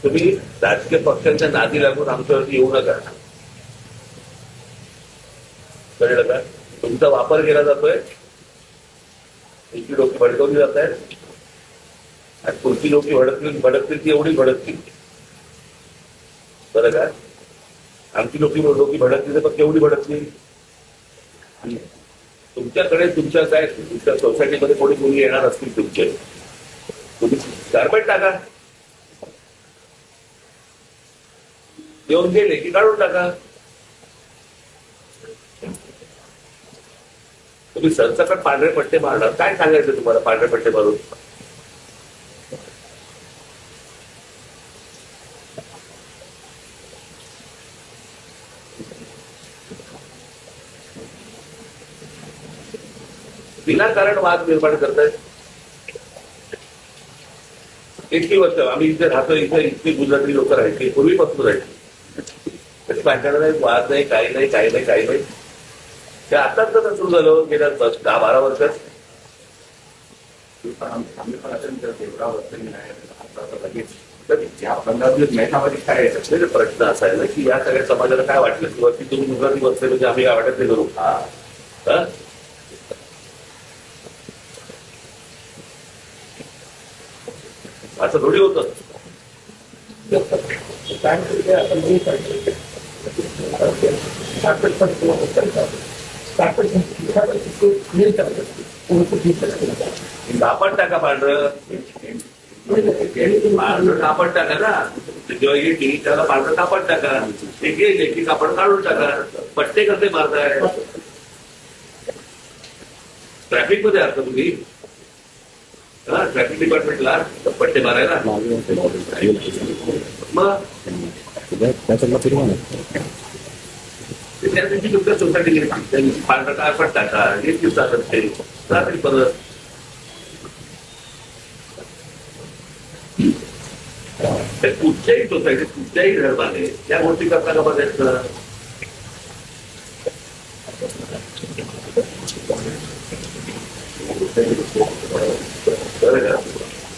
तुम्ही राजकीय पक्षांच्या नादी लागून आमच्यावरती येऊ नका. कळलं का? तुमचा वापर केला जातोय, तुमची लोक भडकवली जात आहेत आणि पुढची लोक भडकतील ती एवढी भडकतील. बरं का? आमची लोक भडकली तर केवढी भडकली. तुमच्याकडे तुमच्या सोसायटीमध्ये कोणी मुली येणार असतील तुमचे, तुम्ही गारमेंट टाका. येऊन गेले की काढून टाका. तुम्ही सरसकट पांढरे पट्टे मारणार, काय सांगायचं तुम्हाला पांढरे पट्टे मारून? विनाकारण वाद निर्माण करतायत. इतकी वर्ष आम्ही इथे राहतो, इथे इतकी गुजराती लोक राहायची, पूर्वीपासून राहायची. कधी भांडण नाही, वाद नाही, काही नाही, काही नाही, काही नाही. ते आताच तर सुरू झालं गेल्या 10-12 वर्षात. आम्ही पण असेल तर तेवढा वर्ष नाही आता लगेच या 15-20 महिन्यामध्ये काय प्रश्न असा आहे ना की या सगळ्या समाजाला काय वाटलं किंवा की तुम्ही गुजराती वर्षे म्हणजे आम्ही वाटत नाही करू. असं थोडी होतं. कापड टाका पांढरं, पांढरं कापड टाका ना. जेव्हा येते त्याला पांढरं कापड टाका. ते गेले की कापड काढून टाका. पट्टे कसे मारताय ट्रॅफिक मध्ये असता तुम्ही? ट्रॅफिक डिपार्टमेंटला पट्टे मारायला मग त्या दिवशी तुमच्या सोसायटी गेली, त्या दिवशी पांढरा कापड टाका. एक दिवसात रात्री परत कुठच्याही सोसायटीत कुठच्याही धर्माने त्या गोष्टी करता का बघायचं.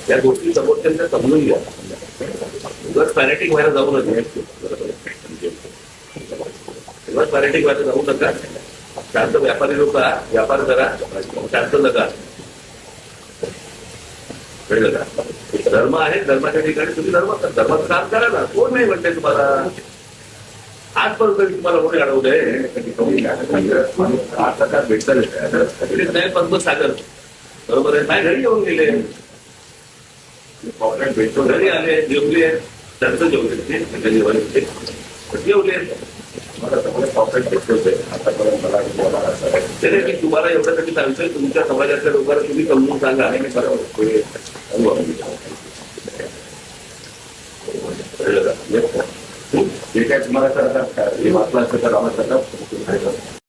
त्या गोष्टी समोरच्या समजून घ्या. उगाच पॅरेटिक व्हायला जाऊ नका. उगाच पॅरेटिक व्हायला जाऊ नका. शांत व्यापारी लोक व्यापार करा, शांत नका. कळलं का? धर्म आहे, धर्माच्या ठिकाणी तुम्ही धर्माचं काम करा ना. कोण नाही म्हणते तुम्हाला? आजपर्यंत तुम्हाला कोणी अडवलंय? नाही पद्मसागर बरोबर आहे. नाही घरी येऊन गेले, घरी आले, जेवले, त्यांचं जेवले, जेवले. मी तुम्हाला एवढ्यासाठी सांगतोय, तुमच्या समाजातल्या लोकांना तुम्ही समजून सांगा. आणि मी जे काय तुम्हाला करतात हे वाचलं असतं तर आम्हाला